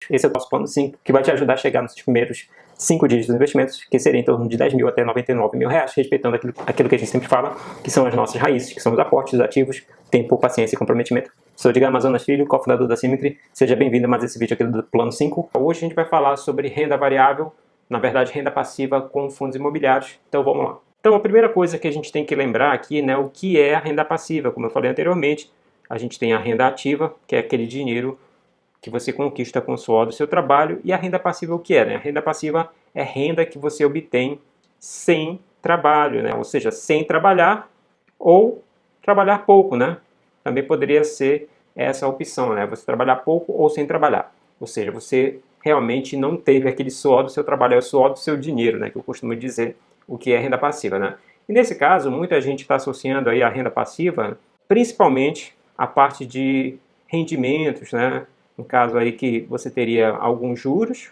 Esse é o nosso plano 5, que vai te ajudar a chegar nos primeiros 5 dígitos dos investimentos, que seria em torno de 10 mil até 99 mil reais, respeitando aquilo que a gente sempre fala, que são as nossas raízes, que são os aportes, os ativos, tempo, paciência e comprometimento. Sou Edgar Amazonas Filho, cofundador da Symmetry. Seja bem-vindo a mais esse vídeo aqui do plano 5. Hoje a gente vai falar sobre renda variável, na verdade renda passiva com fundos imobiliários. Então vamos lá. Então a primeira coisa que a gente tem que lembrar aqui, né, o que é a renda passiva. Como eu falei anteriormente, a gente tem a renda ativa, que é aquele dinheiro que você conquista com o suor do seu trabalho, e a renda passiva o que é? Né? A renda passiva é renda que você obtém sem trabalho, né? Ou seja, sem trabalhar ou trabalhar pouco, né? Também poderia ser essa opção, né? Você trabalhar pouco ou sem trabalhar. Ou seja, você realmente não teve aquele suor do seu trabalho, é o suor do seu dinheiro, né? Que eu costumo dizer o que é renda passiva, né? E nesse caso, muita gente está associando aí a renda passiva, principalmente a parte de rendimentos, né? No caso aí que você teria alguns juros,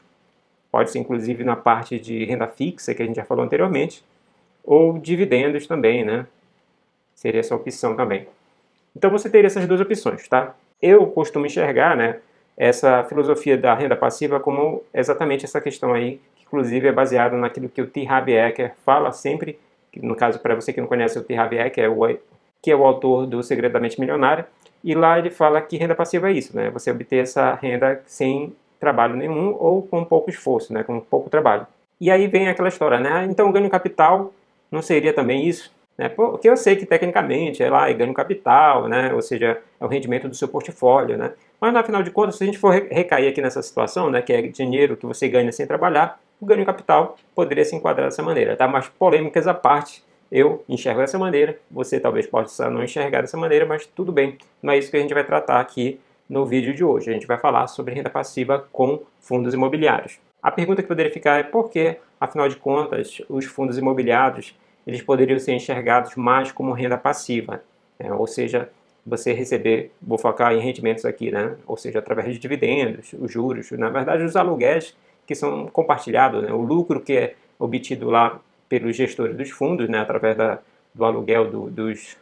pode ser inclusive na parte de renda fixa, que a gente já falou anteriormente, ou dividendos também, né? Seria essa opção também. Então você teria essas duas opções, tá? Eu costumo enxergar, né, essa filosofia da renda passiva como exatamente essa questão aí, que inclusive é baseada naquilo que o T. Harv Eker fala sempre, que no caso, para você que não conhece o T. Harv Eker, que é o autor do Segredo da Mente Milionária, e lá ele fala que renda passiva é isso, né? Você obter essa renda sem trabalho nenhum ou com pouco esforço, né? Com pouco trabalho. E aí vem aquela história, né? Então ganho capital não seria também isso? Né? Porque eu sei que tecnicamente é lá, é ganho capital, né? Ou seja, é o rendimento do seu portfólio, né? Mas no final de contas, se a gente for recair aqui nessa situação, né? Que é dinheiro que você ganha sem trabalhar, o ganho capital poderia se enquadrar dessa maneira, tá? Mas polêmicas à parte, eu enxergo dessa maneira, você talvez possa não enxergar dessa maneira, mas tudo bem. Não é isso que a gente vai tratar aqui no vídeo de hoje. A gente vai falar sobre renda passiva com fundos imobiliários. A pergunta que poderia ficar é por que, afinal de contas, os fundos imobiliários eles poderiam ser enxergados mais como renda passiva, né? Ou seja, você receber, vou focar em rendimentos aqui, né? Ou seja, através de dividendos, os juros, na verdade os aluguéis que são compartilhados, né? O lucro que é obtido lá pelos gestores dos fundos, né? Através do aluguel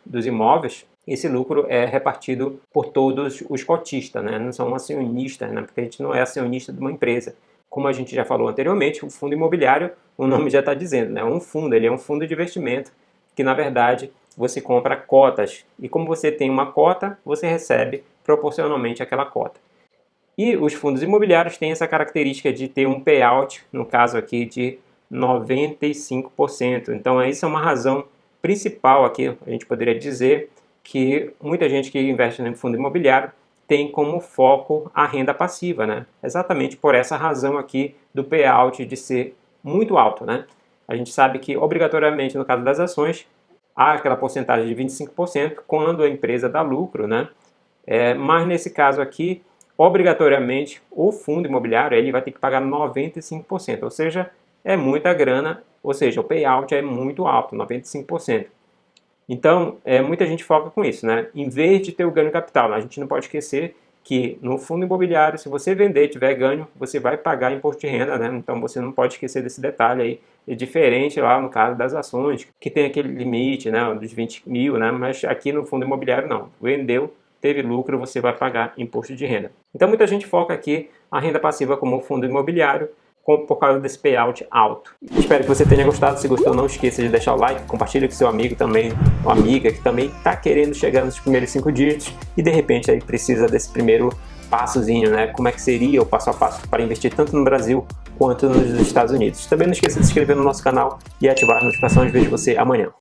dos imóveis, esse lucro é repartido por todos os cotistas, né? Não são acionistas, né? Porque a gente não é acionista de uma empresa. Como a gente já falou anteriormente, o fundo imobiliário, o nome já está dizendo, né? Um fundo, ele é um fundo de investimento que, na verdade, você compra cotas. E como você tem uma cota, você recebe proporcionalmente aquela cota. E os fundos imobiliários têm essa característica de ter um payout, no caso aqui, de 95%. Então, essa é uma razão principal aqui, a gente poderia dizer, que muita gente que investe no fundo imobiliário tem como foco a renda passiva, né? Exatamente por essa razão aqui do payout de ser muito alto, né? A gente sabe que, obrigatoriamente, no caso das ações, há aquela porcentagem de 25% quando a empresa dá lucro, né? Mas nesse caso aqui, obrigatoriamente, o fundo imobiliário ele vai ter que pagar 95%, ou seja, é muita grana, ou seja, o payout é muito alto, 95%. Então, muita gente foca com isso, né? Em vez de ter o ganho capital, a gente não pode esquecer que no fundo imobiliário, se você vender e tiver ganho, você vai pagar imposto de renda, né? Então, você não pode esquecer desse detalhe aí. É diferente lá no caso das ações, que tem aquele limite, né? Dos 20 mil, né? Mas aqui no fundo imobiliário não. Vendeu, teve lucro, você vai pagar imposto de renda. Então, muita gente foca aqui a renda passiva como fundo imobiliário, por causa desse payout alto. Espero que você tenha gostado. Se gostou, não esqueça de deixar o like, compartilha com seu amigo também, ou amiga que também está querendo chegar nos primeiros 5 dígitos e de repente aí precisa desse primeiro passozinho, né? Como é que seria o passo a passo para investir tanto no Brasil quanto nos Estados Unidos. Também não esqueça de se inscrever no nosso canal e ativar as notificações. Vejo você amanhã.